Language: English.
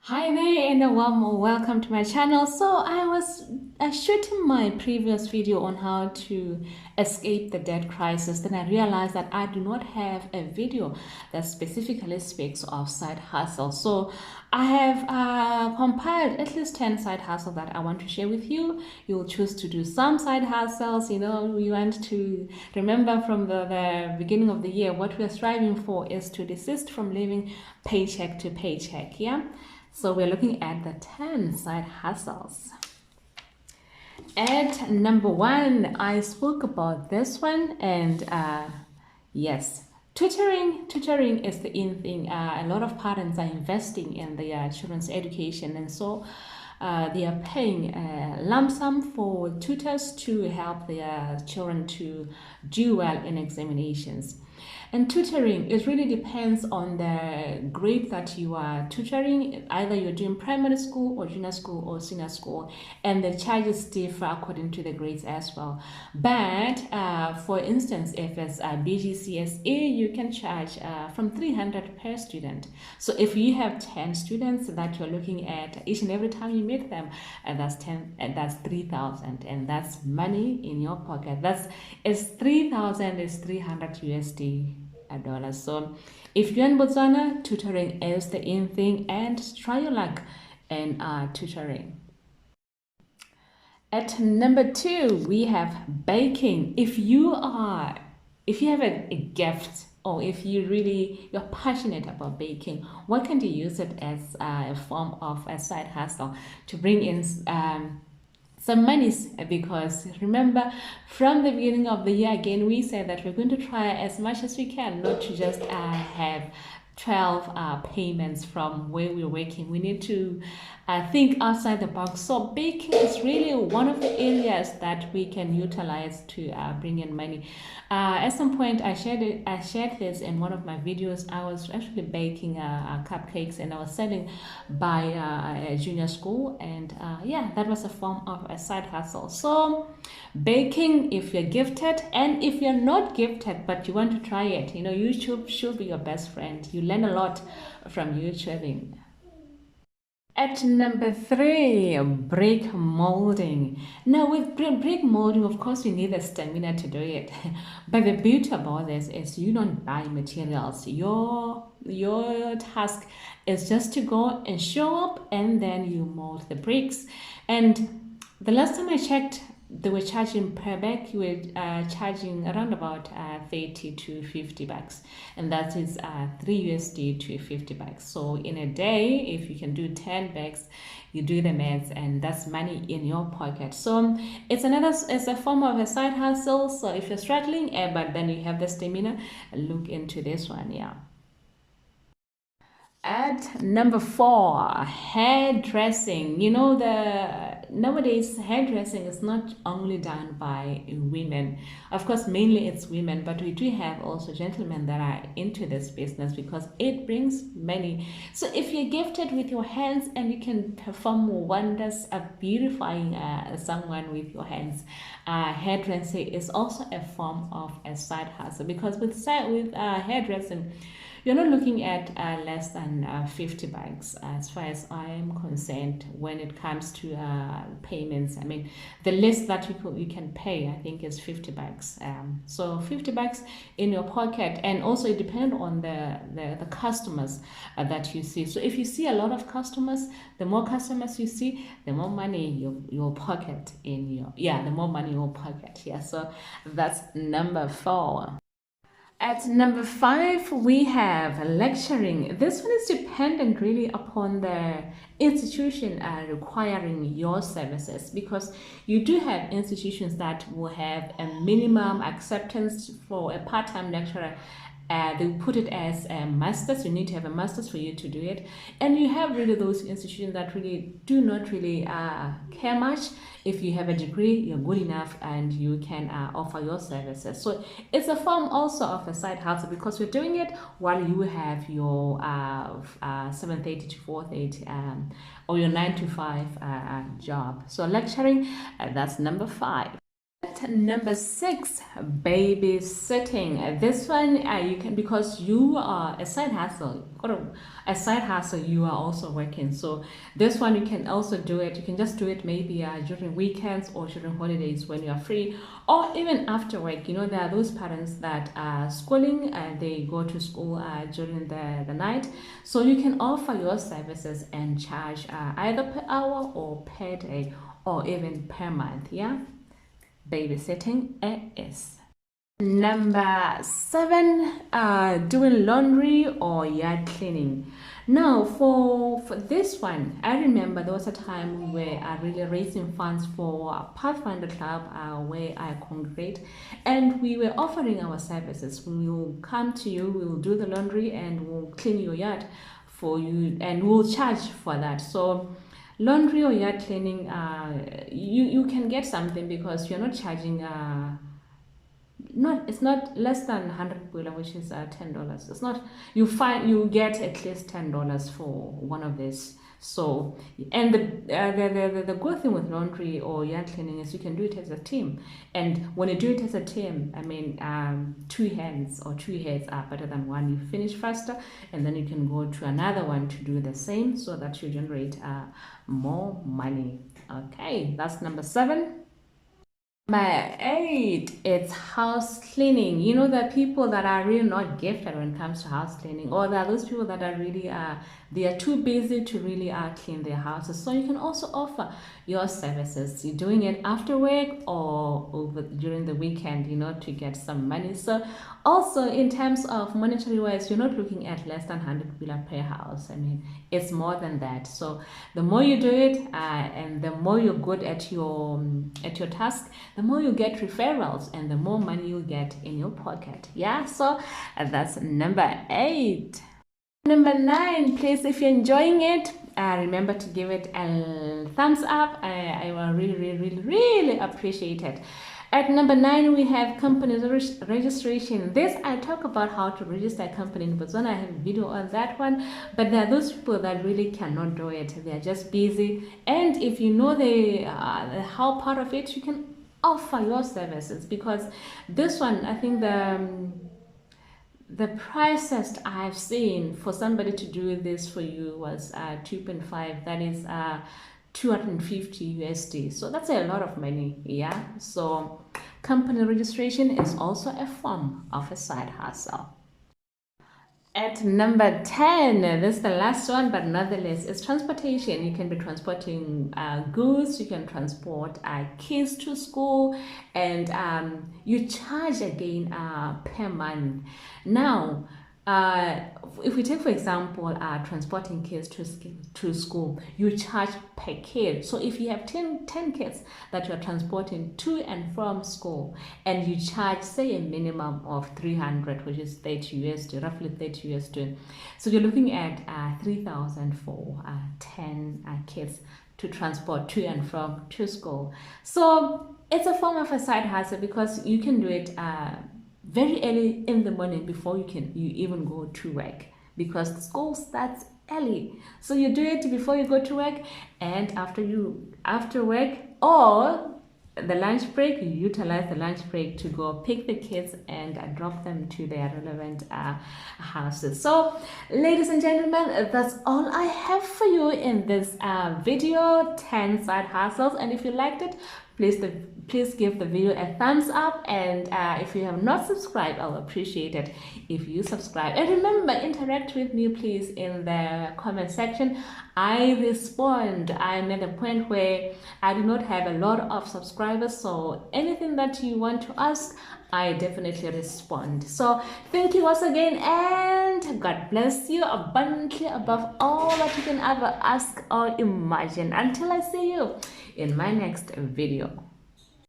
Hi there and a warm welcome to my channel. So I was shooting my previous video on how to escape the debt crisis. Then I realized that I do not have a video that specifically speaks of side hustle. So I have compiled at least 10 side hustles that I want to share with you. You'll choose to do some side hustles. We want to remember from the beginning of the year, what we're striving for is to desist from living paycheck to paycheck. Yeah. So we're looking at the 10 side hustles. At number one, I spoke about this one, and yes, tutoring is the in thing. A lot of parents are investing in their children's education, and so they are paying a lump sum for tutors to help their children to do well in examinations. And tutoring, it really depends on the grade that you are tutoring. Either you're doing primary school or junior school or senior school, and the charges differ according to the grades as well. But for instance, if it's a BGCSE, you can charge from 300 per student. So if you have 10 students that you're looking at, each and every time you meet them, that's 10, and that's 3,000, and that's money in your pocket. It's 3,000 is 300 USD dollars. So if you're in Botswana, tutoring is the in thing, and try your luck in tutoring. At number two, we have baking. If you have a gift, or if you're passionate about baking, why can't you use it as a form of a side hustle to bring in some monies? Because remember, from the beginning of the year, again, we said that we're going to try as much as we can not to just have 12 payments from where we're working. We need to think outside the box. So baking is really one of the areas that we can utilize to bring in money. At some point, I shared this in one of my videos. I was actually baking cupcakes, and I was selling by a junior school, and yeah, that was a form of a side hustle. So baking, if you're gifted, and if you're not gifted but you want to try it, YouTube should be your best friend. You learn a lot from YouTubing. At number three, brick molding. Now, with brick molding, of course, we need the stamina to do it. But the beauty about this is you don't buy materials. Your task is just to go and show up, and then you mold the bricks. And the last time I checked, they were charging per bag. You were charging around about 30 to 50 bucks, and that is 3 USD to 50 bucks. So in a day, if you can do 10 bags, you do the maths, and that's money in your pocket. So it's a form of a side hustle. So if you're struggling, but then you have the stamina, look into this one. Yeah. At number four, hairdressing. Nowadays hairdressing is not only done by women. Of course, mainly it's women, but we do have also gentlemen that are into this business because it brings money. So if you're gifted with your hands and you can perform wonders of beautifying someone with your hands, hairdressing is also a form of a side hustle, because with hairdressing, you're not looking at less than 50 bucks as far as I am concerned when it comes to payments. I mean, the least that you can pay, I think, is 50 bucks. So 50 bucks in your pocket, and also it depends on the customers that you see. So if you see a lot of customers, the more customers you see, the more money your pocket the more money in your pocket. Yeah, so that's number four. At number five, we have lecturing. This one is dependent really upon the institution requiring your services, because you do have institutions that will have a minimum acceptance for a part-time lecturer. They put it as a master's. You need to have a master's for you to do it. And you have really those institutions that really do not really care much. If you have a degree, you're good enough, and you can offer your services. So it's a form also of a side hustle, because you're doing it while you have your 7:30 to 4:30 or your 9 to 5 job. So lecturing, that's number five. At number 6, babysitting. This one you can, because you are a side hustle, you are also working. So this one you can also do it. You can just do it maybe during weekends or during holidays when you are free, or even after work. You know, there are those parents that are schooling and they go to school during the night. So you can offer your services and charge either per hour or per day or even per month. Yeah, babysitting is. Number 7, doing laundry or yard cleaning. Now, for this one, I remember there was a time where I really raising funds for a Pathfinder Club where I congregate, and we were offering our services. We will come to you, we will do the laundry, and we'll clean your yard for you, and we'll charge for that. So laundry or yard cleaning, you can get something because you're not charging it's not less than 100 pula, which is $10. It's not, you get at least $10 for one of these. So, and the good thing with laundry or yard cleaning is you can do it as a team. And when you do it as a team, I mean, 2 hands or 2 heads are better than one. You finish faster, and then you can go to another one to do the same, so that you generate more money. Okay, that's number 7. Number 8, it's house cleaning. You know, the people that are really not gifted when it comes to house cleaning, or there are those people that are really they are too busy to really clean their houses. So you can also offer your services. You're doing it after work or during the weekend, you know, to get some money. So also in terms of monetary wise, you're not looking at less than 100 pula per house. I mean, it's more than that. So the more you do it and the more you're good at your task, the more you get referrals and the more money you get in your pocket. Yeah, so that's number 8. Number 9, please, if you're enjoying it, remember to give it a thumbs up. I will really appreciate it. At number 9, we have company registration. This, I talk about how to register a company in Botswana. I have a video on that one. But there are those people that really cannot do it. They are just busy. And if you know how part of it, you can offer your services, because this one, I think the prices I've seen for somebody to do this for you was 2.5. That is 250 USD. So that's a lot of money. Yeah. So company registration is also a form of a side hustle. At number 10, this is the last one, but nonetheless, is transportation. You can be transporting goods, you can transport kids to school, and you charge again per month. Now, if we take, for example, transporting kids to school, you charge per kid. So if you have 10 kids that you're transporting to and from school, and you charge, say, a minimum of 300, which is 30 USD, roughly 30 USD. So you're looking at 3,000 for 10 kids to transport to and from to school. So it's a form of a side hustle, because you can do it very early in the morning before you even go to work, because the school starts early. So you do it before you go to work, and after work or the lunch break, you utilize the lunch break to go pick the kids and drop them to their relevant houses. So ladies and gentlemen, that's all I have for you in this video, 10 side hustles. And if you liked it, please give the video a thumbs up, and if you have not subscribed, I'll appreciate it if you subscribe. And remember, interact with me please in the comment section. I respond. I'm at a point where I do not have a lot of subscribers, so anything that you want to ask, I definitely respond. So thank you once again, and God bless you abundantly above all that you can ever ask or imagine. Until I see you in my next video.